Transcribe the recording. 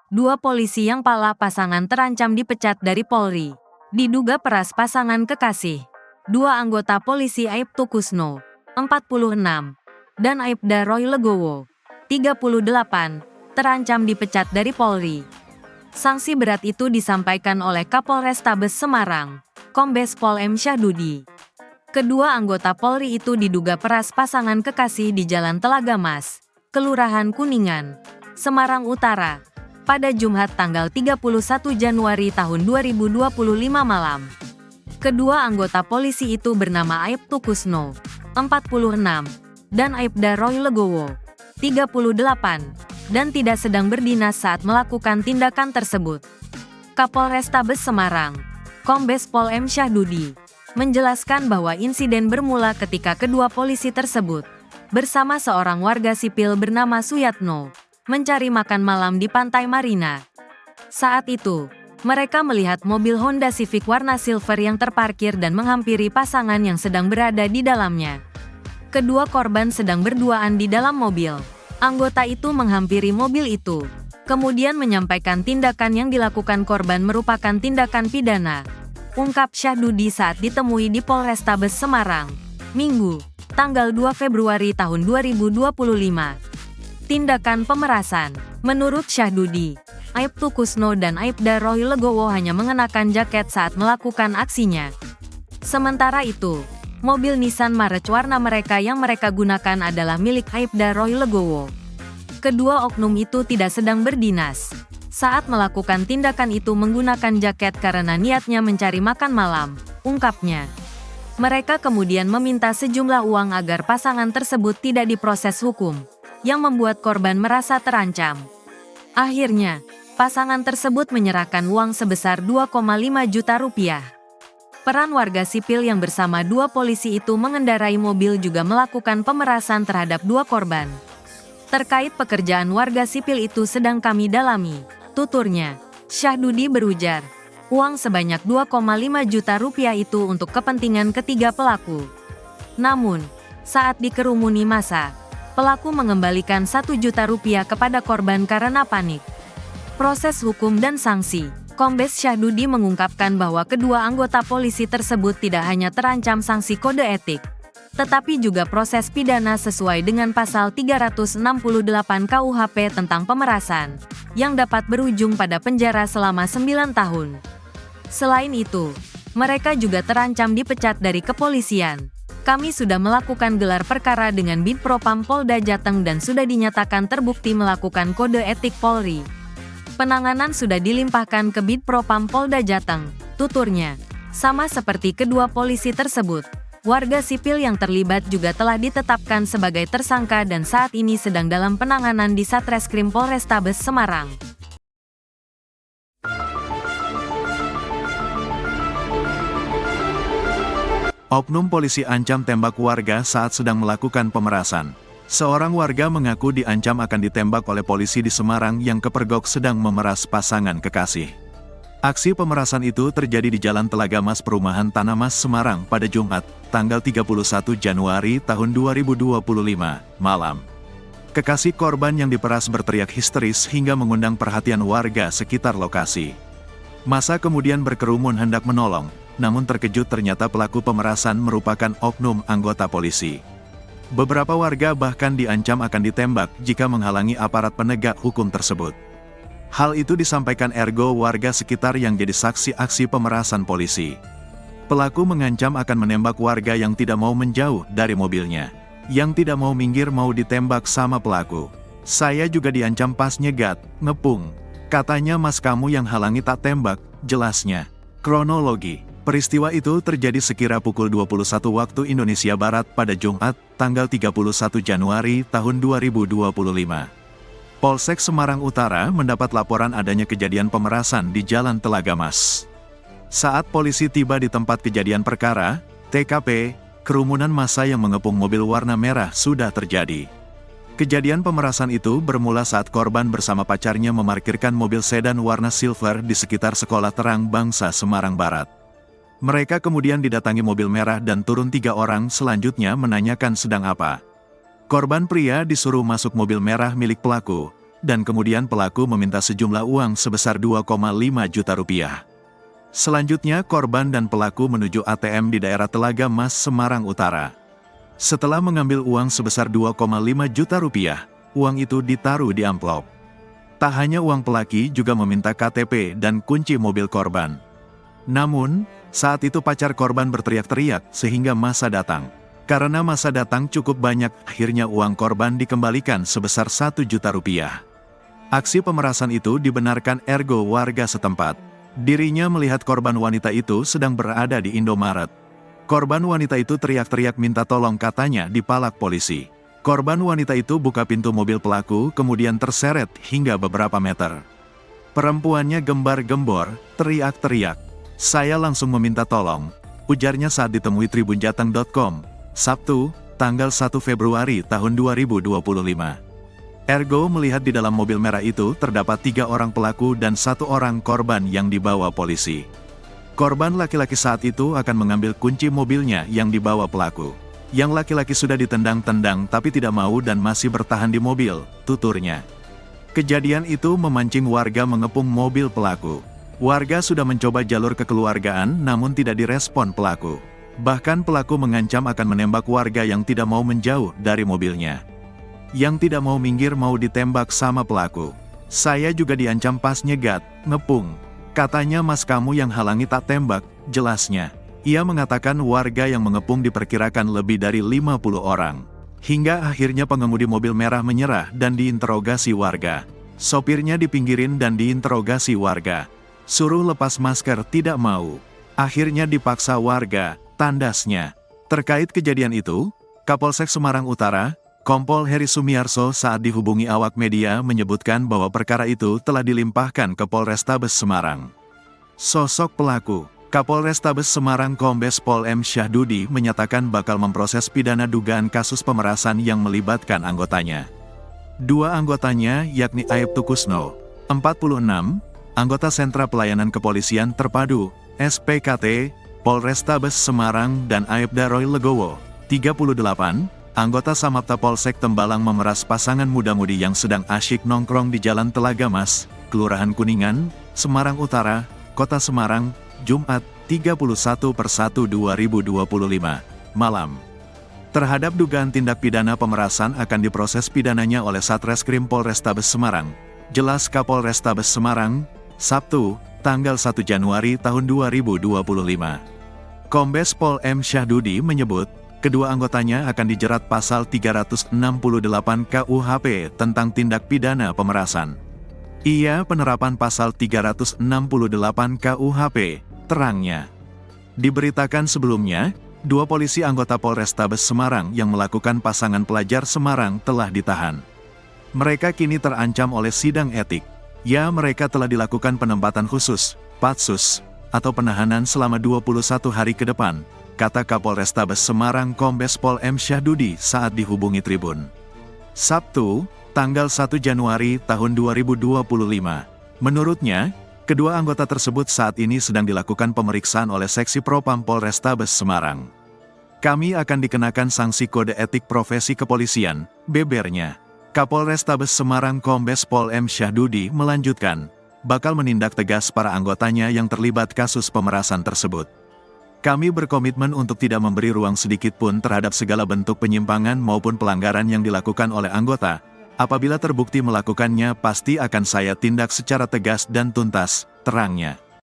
Dua polisi yang pala pasangan terancam dipecat dari Polri. Diduga peras pasangan kekasih. Dua anggota polisi Aibtu Kusno, 46, dan Aibda Roy Legowo, 38, terancam dipecat dari Polri. Sanksi berat itu disampaikan oleh Kapolrestabes Semarang, Kombes Pol M. Syahdudi. Kedua anggota Polri itu diduga peras pasangan kekasih di Jalan Telaga Mas, Kelurahan Kuningan, Semarang Utara, pada Jumat tanggal 31 Januari tahun 2025 malam. Kedua anggota polisi itu bernama Aibtu Kusno, 46, dan Aibda Roy Legowo, 38, dan tidak sedang berdinas saat melakukan tindakan tersebut. Kapolrestabes Semarang, Kombes Pol M. Syahdudi, menjelaskan bahwa insiden bermula ketika kedua polisi tersebut, bersama seorang warga sipil bernama Suyatno, mencari makan malam di Pantai Marina. Saat itu, mereka melihat mobil Honda Civic warna silver yang terparkir dan menghampiri pasangan yang sedang berada di dalamnya. Kedua korban sedang berduaan di dalam mobil. Anggota itu menghampiri mobil itu, kemudian menyampaikan tindakan yang dilakukan korban merupakan tindakan pidana, ungkap Syahdudi saat ditemui di Polrestabes Semarang, Minggu, tanggal 2 Februari tahun 2025. Tindakan pemerasan. Menurut Syahdudi, Aibtu Kusno dan Aibda Roy Legowo hanya mengenakan jaket saat melakukan aksinya. Sementara itu, mobil Nissan March warna mereka yang mereka gunakan adalah milik Aibda Roy Legowo. Kedua oknum itu tidak sedang berdinas saat melakukan tindakan itu menggunakan jaket karena niatnya mencari makan malam, ungkapnya. Mereka kemudian meminta sejumlah uang agar pasangan tersebut tidak diproses hukum, yang membuat korban merasa terancam. Akhirnya, pasangan tersebut menyerahkan uang sebesar 2,5 juta rupiah. Peran warga sipil yang bersama dua polisi itu mengendarai mobil juga melakukan pemerasan terhadap dua korban. Terkait pekerjaan warga sipil itu sedang kami dalami, tuturnya. Syahdudi berujar, uang sebanyak 2,5 juta rupiah itu untuk kepentingan ketiga pelaku. Namun, saat dikerumuni massa, pelaku mengembalikan 1 juta rupiah kepada korban karena panik. Proses hukum dan sanksi. Kombes Syahdudi mengungkapkan bahwa kedua anggota polisi tersebut tidak hanya terancam sanksi kode etik, tetapi juga proses pidana sesuai dengan pasal 368 KUHP tentang pemerasan, yang dapat berujung pada penjara selama 9 tahun. Selain itu, mereka juga terancam dipecat dari kepolisian. Kami sudah melakukan gelar perkara dengan Bid Propam Polda Jateng dan sudah dinyatakan terbukti melakukan kode etik Polri. Penanganan sudah dilimpahkan ke Bid Propam Polda Jateng, tuturnya. Sama seperti kedua polisi tersebut, warga sipil yang terlibat juga telah ditetapkan sebagai tersangka dan saat ini sedang dalam penanganan di Satreskrim Polrestabes Semarang. Oknum polisi ancam tembak warga saat sedang melakukan pemerasan. Seorang warga mengaku diancam akan ditembak oleh polisi di Semarang yang kepergok sedang memeras pasangan kekasih. Aksi pemerasan itu terjadi di Jalan Telaga Mas Perumahan Tanah Mas Semarang pada Jumat, tanggal 31 Januari tahun 2025, malam. Kekasih korban yang diperas berteriak histeris hingga mengundang perhatian warga sekitar lokasi. Massa kemudian berkerumun hendak menolong, namun terkejut ternyata pelaku pemerasan merupakan oknum anggota polisi. Beberapa warga bahkan diancam akan ditembak jika menghalangi aparat penegak hukum tersebut. Hal itu disampaikan ergo warga sekitar yang jadi saksi aksi pemerasan polisi. Pelaku mengancam akan menembak warga yang tidak mau menjauh dari mobilnya. Yang tidak mau minggir mau ditembak sama pelaku. Saya juga diancam pas nyegat, ngepung. Katanya mas kamu yang halangi tak tembak, jelasnya. Kronologi. Peristiwa itu terjadi sekira pukul 21 waktu Indonesia Barat pada Jumat, tanggal 31 Januari tahun 2025. Polsek Semarang Utara mendapat laporan adanya kejadian pemerasan di Jalan Telaga Mas. Saat polisi tiba di tempat kejadian perkara, TKP, kerumunan massa yang mengepung mobil warna merah sudah terjadi. Kejadian pemerasan itu bermula saat korban bersama pacarnya memarkirkan mobil sedan warna silver di sekitar Sekolah Terang Bangsa Semarang Barat. Mereka kemudian didatangi mobil merah dan turun 3 orang selanjutnya menanyakan sedang apa. Korban pria disuruh masuk mobil merah milik pelaku, dan kemudian pelaku meminta sejumlah uang sebesar 2,5 juta rupiah. Selanjutnya korban dan pelaku menuju ATM di daerah Telaga Mas, Semarang Utara. Setelah mengambil uang sebesar 2,5 juta rupiah, uang itu ditaruh di amplop. Tak hanya uang, pelaki juga meminta KTP dan kunci mobil korban. Namun, saat itu pacar korban berteriak-teriak sehingga massa datang. Karena massa datang cukup banyak, akhirnya uang korban dikembalikan sebesar 1 juta rupiah. Aksi pemerasan itu dibenarkan Ergo, warga setempat. Dirinya melihat korban wanita itu sedang berada di Indomaret. Korban wanita itu teriak-teriak minta tolong, katanya dipalak polisi. Korban wanita itu buka pintu mobil pelaku kemudian terseret hingga beberapa meter. Perempuannya gembar-gembor, teriak-teriak. "Saya langsung meminta tolong," ujarnya saat ditemui tribunjateng.com, Sabtu, tanggal 1 Februari tahun 2025. Ergo melihat di dalam mobil merah itu terdapat 3 orang pelaku dan 1 orang korban yang dibawa polisi. Korban laki-laki saat itu akan mengambil kunci mobilnya yang dibawa pelaku. Yang laki-laki sudah ditendang-tendang tapi tidak mau dan masih bertahan di mobil, tuturnya. Kejadian itu memancing warga mengepung mobil pelaku. Warga sudah mencoba jalur kekeluargaan namun tidak direspon pelaku. Bahkan pelaku mengancam akan menembak warga yang tidak mau menjauh dari mobilnya. Yang tidak mau minggir mau ditembak sama pelaku. "Saya juga diancam pas nyegat, ngepung. Katanya mas kamu yang halangi tak tembak," jelasnya. Ia mengatakan warga yang mengepung diperkirakan lebih dari 50 orang. Hingga akhirnya pengemudi mobil merah menyerah dan diinterogasi warga. Sopirnya dipinggirin dan diinterogasi warga. Suruh lepas masker tidak mau. Akhirnya dipaksa warga, tandasnya. Terkait kejadian itu, Kapolsek Semarang Utara, Kompol Heri Sumiarso saat dihubungi awak media menyebutkan bahwa perkara itu telah dilimpahkan ke Polrestabes Semarang. Sosok pelaku, Kapolrestabes Semarang Kombes Pol M. Syahdudi menyatakan bakal memproses pidana dugaan kasus pemerasan yang melibatkan anggotanya. 2 anggotanya yakni Aibtu Kusno, 46, anggota Sentra Pelayanan Kepolisian Terpadu, SPKT, Polrestabes Semarang, dan Aibda Roy Legowo, 38, anggota Samapta Polsek Tembalang memeras pasangan muda-mudi yang sedang asyik nongkrong di Jalan Telaga Mas, Kelurahan Kuningan, Semarang Utara, Kota Semarang, Jumat, 31/1/2025, malam. Terhadap dugaan tindak pidana pemerasan akan diproses pidananya oleh Satreskrim Polrestabes Semarang, jelas Kapolrestabes Semarang, Sabtu, tanggal 1 Januari tahun 2025. Kombes Pol M. Syahdudi menyebut, kedua anggotanya akan dijerat pasal 368 KUHP tentang tindak pidana pemerasan. Ia penerapan pasal 368 KUHP, terangnya. Diberitakan sebelumnya, 2 polisi anggota Polrestabes Semarang yang melakukan pasangan pelajar Semarang telah ditahan. Mereka kini terancam oleh sidang etik. Ya, mereka telah dilakukan penempatan khusus, patsus, atau penahanan selama 21 hari ke depan, kata Kapolrestabes Semarang Kombes Pol M. Syahdudi saat dihubungi Tribun. Sabtu, tanggal 1 Januari tahun 2025. Menurutnya, kedua anggota tersebut saat ini sedang dilakukan pemeriksaan oleh Seksi Propam Polrestabes Semarang. "Kami akan dikenakan sanksi kode etik profesi kepolisian," bebernya. Kapolrestabes Semarang Kombes Pol M. Syahdudi melanjutkan, bakal menindak tegas para anggotanya yang terlibat kasus pemerasan tersebut. "Kami berkomitmen untuk tidak memberi ruang sedikit pun terhadap segala bentuk penyimpangan maupun pelanggaran yang dilakukan oleh anggota. Apabila terbukti melakukannya, pasti akan saya tindak secara tegas dan tuntas," terangnya.